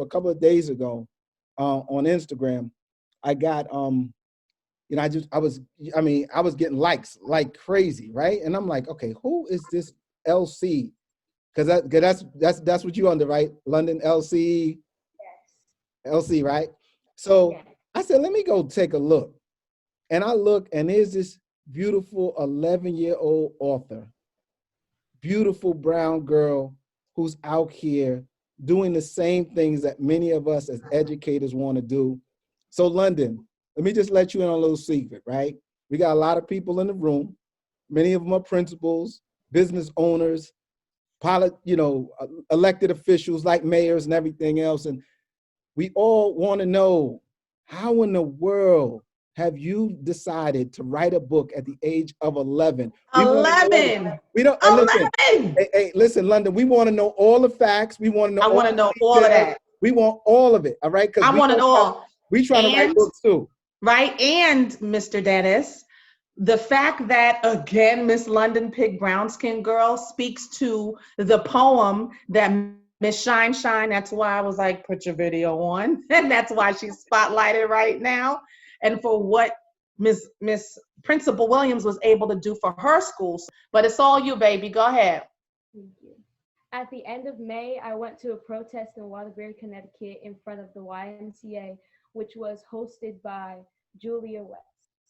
a couple of days ago on Instagram, I got you know, I was getting likes like crazy, right? And I'm like, okay, who is this LC? Because that's what you under, right? London LC, LC, right? So I said, let me go take a look. And I look, and there's this beautiful 11-year-old author, beautiful brown girl who's out here doing the same things that many of us as educators want to do. So London, let me just let you in on a little secret, right? We got a lot of people in the room. Many of them are principals, business owners, elected officials like mayors and everything else. And we all want to know, how in the world have you decided to write a book at the age of 11? 11. We don't, 11. Listen, London, we want to know all the facts. We want to know I want to know all of that. We want all of it, all right? Because I want it all. We trying to write books too. Right, and Mr. Dennis, the fact that, again, Miss London Pig Brown Skin Girl speaks to the poem that Miss Shine, that's why I was like, put your video on. And that's why she's spotlighted right now. And for what Miss Principal Williams was able to do for her schools. But it's all you, baby. Go ahead. Thank you. At the end of May, I went to a protest in Waterbury, Connecticut in front of the YMCA, which was hosted by Julia West.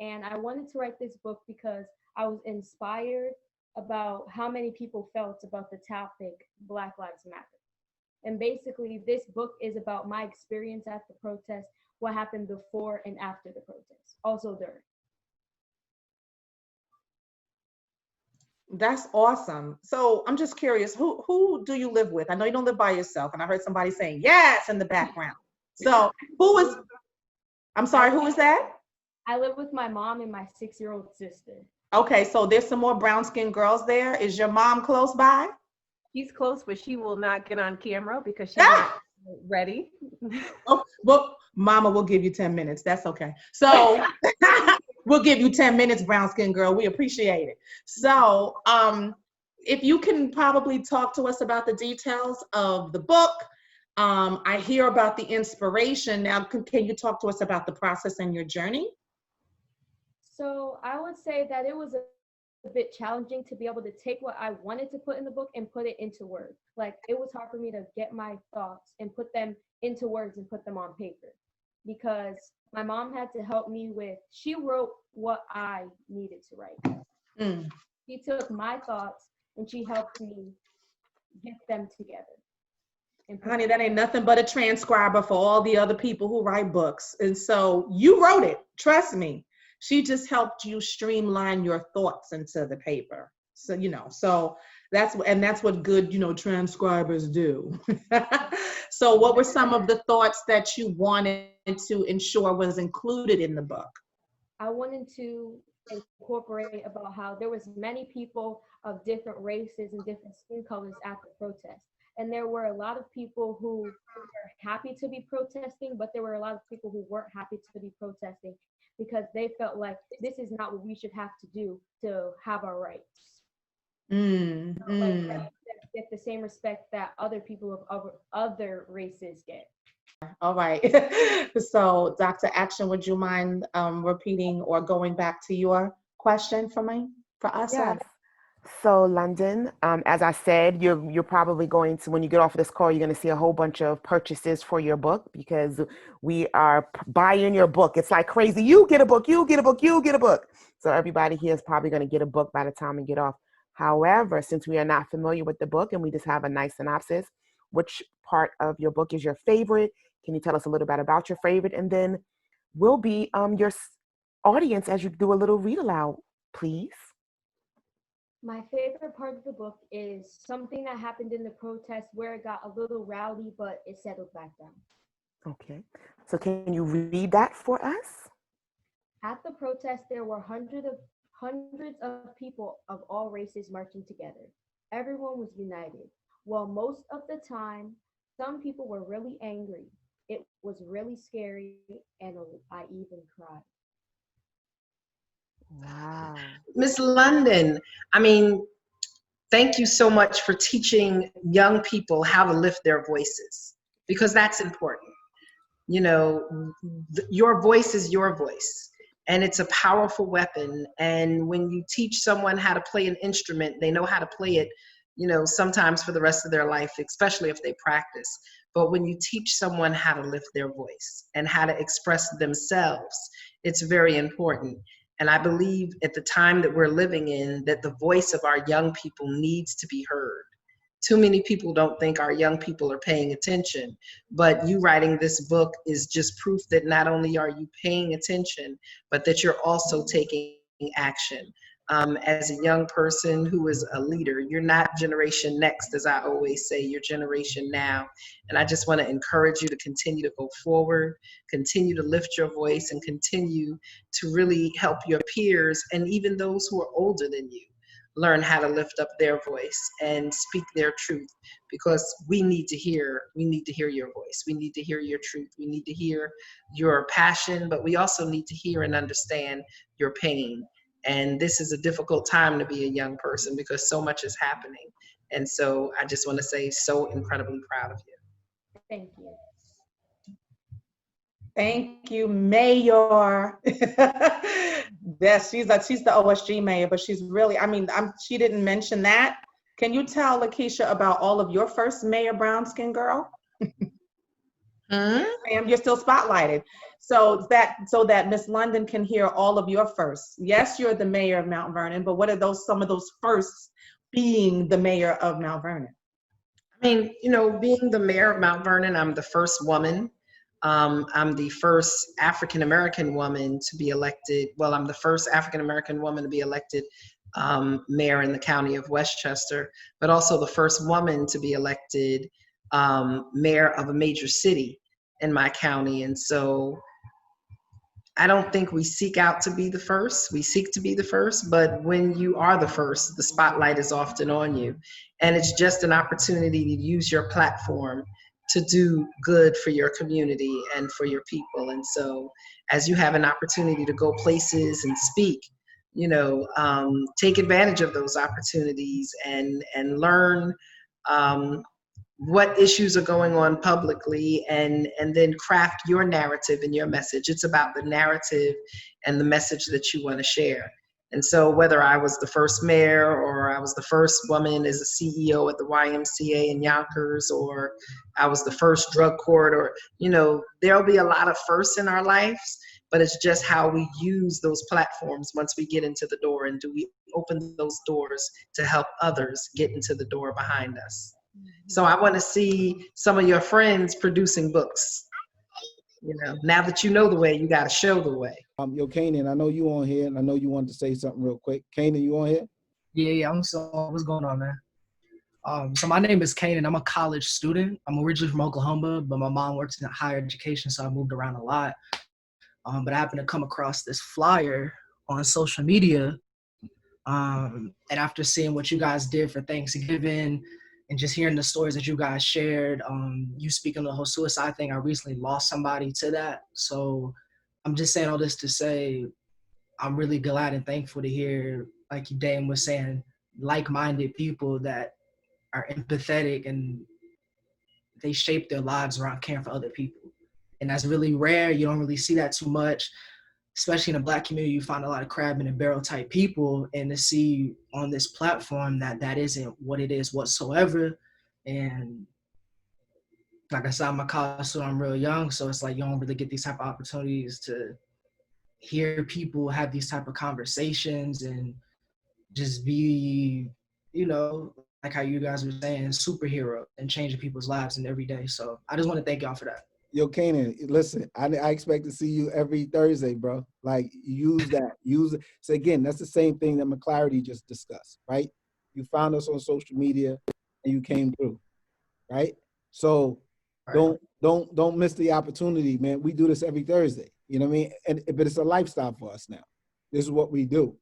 And I wanted to write this book because I was inspired about how many people felt about the topic Black Lives Matter. And basically, this book is about my experience at the protest, what happened before and after the protest, also during. That's awesome. So I'm just curious, who do you live with? I know you don't live by yourself, and I heard somebody saying yes in the background. So I'm sorry, who is that? I live with my mom and my 6-year-old sister. Okay, so there's some more brown-skinned girls there. Is your mom close by? She's close, but she will not get on camera because she's not ready. Oh, well, Mama will give you 10 minutes. That's okay. So we'll give you 10 minutes, brown-skinned girl. We appreciate it. So if you can probably talk to us about the details of the book. I hear about the inspiration. Now, can you talk to us about the process and your journey? So I would say that it was a bit challenging to be able to take what I wanted to put in the book and put it into words. Like, it was hard for me to get my thoughts and put them into words and put them on paper, because my mom had to help me she wrote what I needed to write. She took my thoughts and she helped me get them together. Honey, that ain't nothing but a transcriber for all the other people who write books. And so you wrote it, trust me. She just helped you streamline your thoughts into the paper. So, so that's what good, transcribers do. So what were some of the thoughts that you wanted to ensure was included in the book? I wanted to incorporate about how there was many people of different races and different skin colors at the protest. And there were a lot of people who were happy to be protesting, but there were a lot of people who weren't happy to be protesting because they felt like this is not what we should have to do to have our rights. Like, get the same respect that other people of other races get. All right. So, Dr. Action, would you mind repeating or going back to your question for us? Yes. So London, as I said, you're probably going to, when you get off of this call, you're going to see a whole bunch of purchases for your book because we are buying your book. It's like crazy. You get a book, you get a book, you get a book. So everybody here is probably going to get a book by the time we get off. However, since we are not familiar with the book and we just have a nice synopsis, which part of your book is your favorite? Can you tell us a little bit about your favorite? And then we'll be your audience as you do a little read aloud, please. My favorite part of the book is something that happened in the protest where it got a little rowdy, but it settled back down. Okay. So can you read that for us? At the protest, there were hundreds of people of all races marching together. Everyone was united. While most of the time, some people were really angry. It was really scary, and I even cried. Wow. Miss London, thank you so much for teaching young people how to lift their voices. because that's important. You know, your voice is your voice, and it's a powerful weapon. And when you teach someone how to play an instrument, they know how to play it, you know, sometimes for the rest of their life, especially if they practice. But when you teach someone how to lift their voice and how to express themselves, it's very important. And I believe at the time that we're living in, that the voice of our young people needs to be heard. Too many people don't think our young people are paying attention, but you writing this book is just proof that not only are you paying attention, but that you're also taking action. As a young person who is a leader, you're not generation next, as I always say, you're generation now. And I just want to encourage you to continue to go forward, continue to lift your voice, and continue to really help your peers and even those who are older than you learn how to lift up their voice and speak their truth, because we need to hear your voice. We need to hear your truth. We need to hear your passion, but we also need to hear and understand your pain. And this is a difficult time to be a young person because so much is happening. And so I just want to say, so incredibly proud of you. Thank you. Thank you, Mayor. Yes, she's the OSG mayor, but she's really, I mean, she didn't mention that. Can you tell Lakeisha about all of your first Mayor Brown Skin Girl? You're still spotlighted. So that Miss London can hear all of your firsts. Yes, you're the mayor of Mount Vernon, but what are some of those firsts being the mayor of Mount Vernon? I mean, you know, being the mayor of Mount Vernon, I'm the first woman. I'm the first African-American woman to be elected. Well, I'm the first African-American woman to be elected mayor in the county of Westchester, but also the first woman to be elected mayor of a major city in my county. And so I don't think we seek out to be the first. We seek to be the first, but when you are the first, the spotlight is often on you. And it's just an opportunity to use your platform to do good for your community and for your people. And so as you have an opportunity to go places and speak, you know, take advantage of those opportunities and learn what issues are going on publicly, and then craft your narrative and your message. It's about the narrative and the message that you want to share. And so whether I was the first mayor, or I was the first woman as a CEO at the YMCA in Yonkers, or I was the first drug court, or, you know, there'll be a lot of firsts in our lives, but it's just how we use those platforms once we get into the door, and do we open those doors to help others get into the door behind us. So I want to see some of your friends producing books. You know, now that you know the way, you got to show the way. Yo, Kanan, I know you on here, and I know you wanted to say something real quick. Kanan, you on here? Yeah, what's going on, man? So my name is Kanan. I'm a college student. I'm originally from Oklahoma, but my mom works in higher education, so I moved around a lot. But I happened to come across this flyer on social media. And after seeing what you guys did for Thanksgiving and just hearing the stories that you guys shared, you speaking of the whole suicide thing, I recently lost somebody to that. So I'm just saying all this to say I'm really glad and thankful to hear, like Dame was saying, like-minded people that are empathetic and they shape their lives around caring for other people. And that's really rare. You don't really see that too much, especially in the Black community. You find a lot of crab in a barrel type people, and to see on this platform that isn't what it is whatsoever. And like I said, I'm a college student, I'm real young, so it's like you don't really get these type of opportunities to hear people have these type of conversations and just be, you know, like how you guys were saying, superhero and changing people's lives in every day. So I just want to thank y'all for that. Yo, Kanan, listen, I expect to see you every Thursday, bro. Like, use that. Use it. So again, that's the same thing that McClarity just discussed, right? You found us on social media and you came through, right? So don't miss the opportunity, man. We do this every Thursday. You know what I mean? But it's a lifestyle for us now. This is what we do.